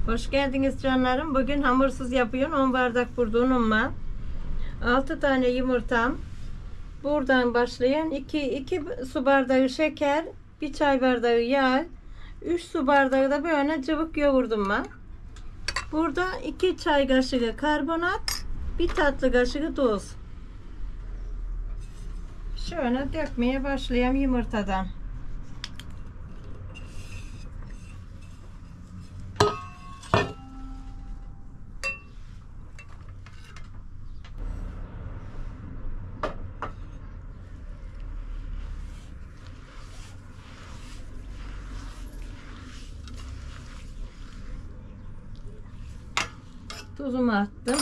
Hoş geldiniz canlarım. Bugün hamursuz yapıyorum. 10 bardak burada unum var. 6 tane yumurtam. Buradan başlayan 2 su bardağı şeker, 1 çay bardağı yağ, 3 su bardağı da böyle cıvık yoğurdum var. Burada 2 çay kaşığı karbonat, 1 tatlı kaşığı tuz. Şöyle dökmeye başlayayım yumurtadan. Tuzumu attım.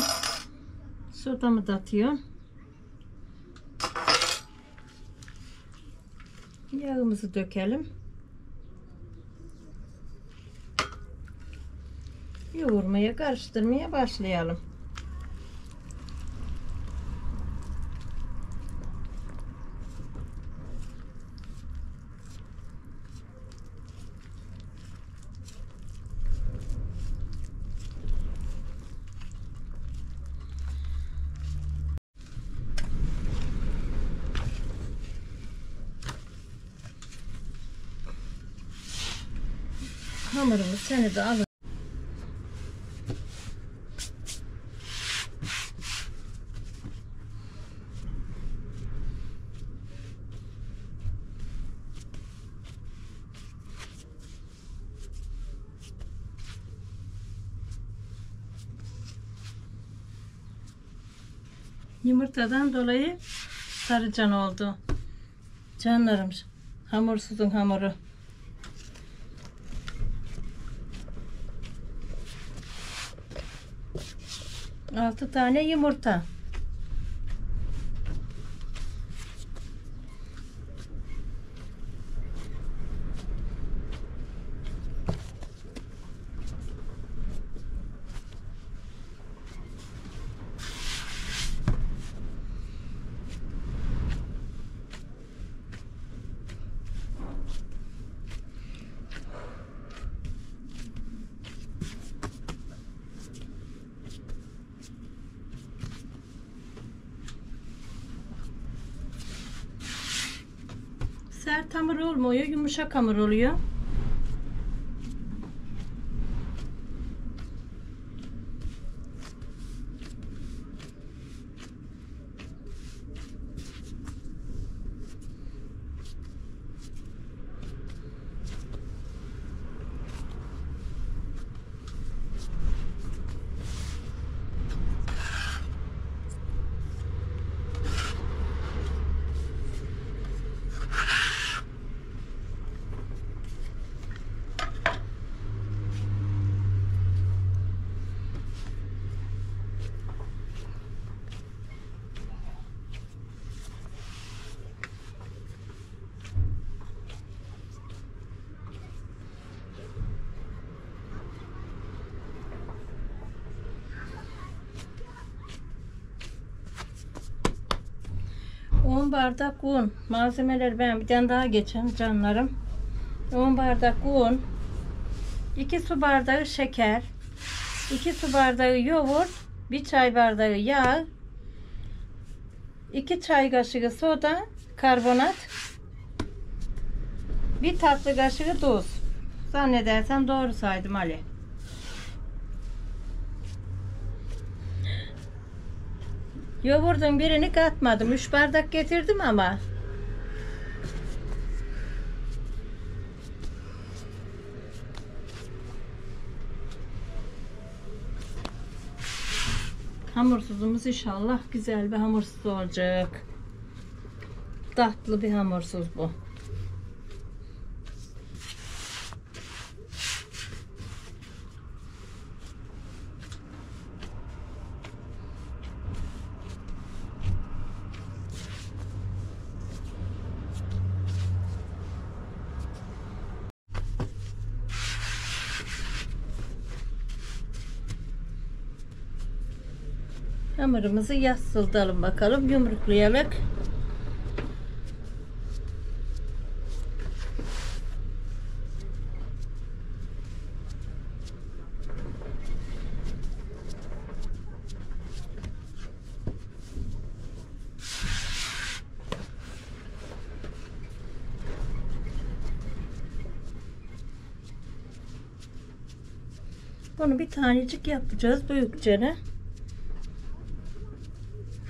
Sodamı da atıyorum. Yağımızı dökelim. Yoğurmaya, karıştırmaya başlayalım. Hamurumu seni de alın. Yumurtadan dolayı sarıcan oldu. Canlarım, hamursuzun hamuru. Altı tane yumurta. Sert hamur olmuyor, yumuşak hamur oluyor. On bardak un. Malzemeler ben bir tane daha geçen canlarım. 10 bardak un, 2 su bardağı şeker, 2 su bardağı yoğurt, 1 çay bardağı yağ, 2 çay kaşığı soda, karbonat, 1 tatlı kaşığı tuz. Zannedersem doğru saydım Ali. Yoğurdun birini katmadım. 3 bardak getirdim ama. Hamursuzumuz inşallah güzel bir hamursuz olacak. Tatlı bir hamursuz bu. Hamurumuzu yassıldalım bakalım, yumruklayarak. Bunu bir tanecik yapacağız büyükçe.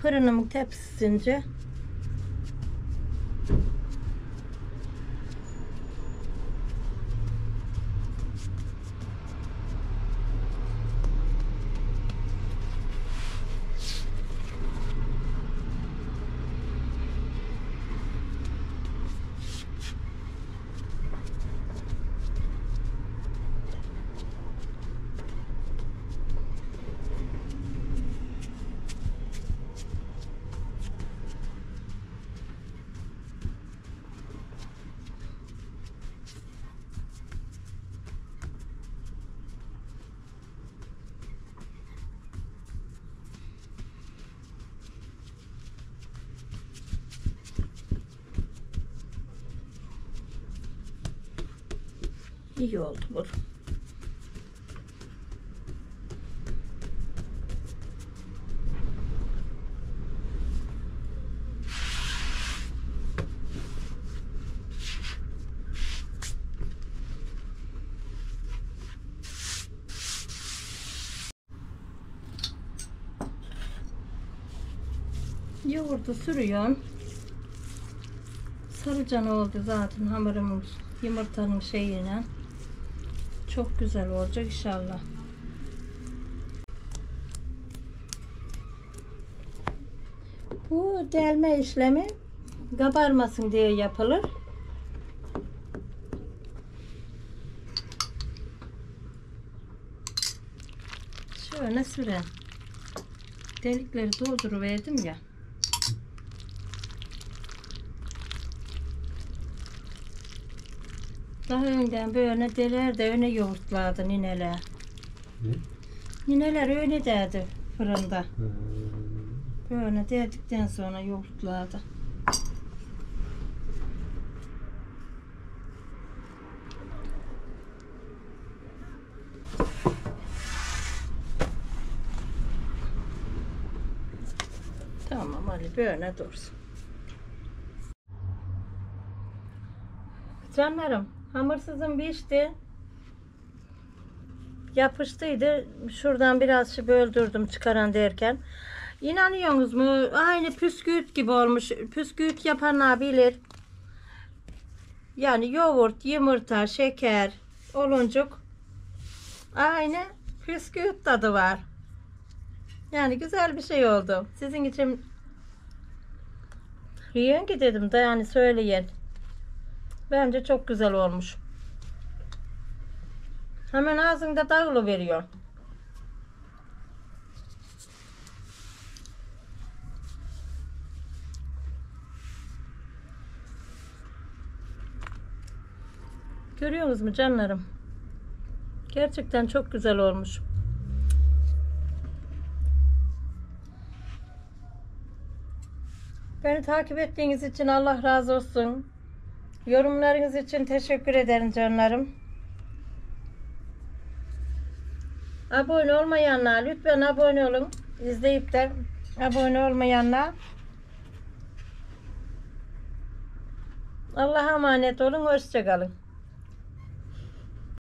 Fırınımın tepsisince. İyi oldu bu. Yoğurdu sürüyorum. Sarıcan oldu zaten hamurumuz yumurtanın şeyine. Çok güzel olacak inşallah. Bu delme işlemi kabarmasın diye yapılır. Şöyle süren. Delikleri dolduruverdim ya. Daha önden böyle deler de öne yoğurtlardı nineler. Ne? Nineler öyle derdi fırında. Böyle derdikten sonra yoğurtlardı. Tamam Ali böyle dursun. Canlarım, hamursuzum pişti. Yapıştıydı. Şuradan biraz şey böldürdüm çıkaran derken. İnanıyorsunuz mu? Aynı püsküvit gibi olmuş. Püsküvit yapanlar bilir. Yani yoğurt, yumurta, şeker, oluncuk. Aynı püsküvit tadı var. Yani güzel bir şey oldu. Sizin için yiyin ki dedim de yani söyleyin. Bence çok güzel olmuş. Hemen ağzında dağılıveriyor. Görüyorsunuz mu canlarım? Gerçekten çok güzel olmuş. Beni takip ettiğiniz için Allah razı olsun. Yorumlarınız için teşekkür ederim canlarım. Abone olmayanlar lütfen abone olun. İzleyip de abone olmayanlar Allah'a emanet olun. Hoşça kalın.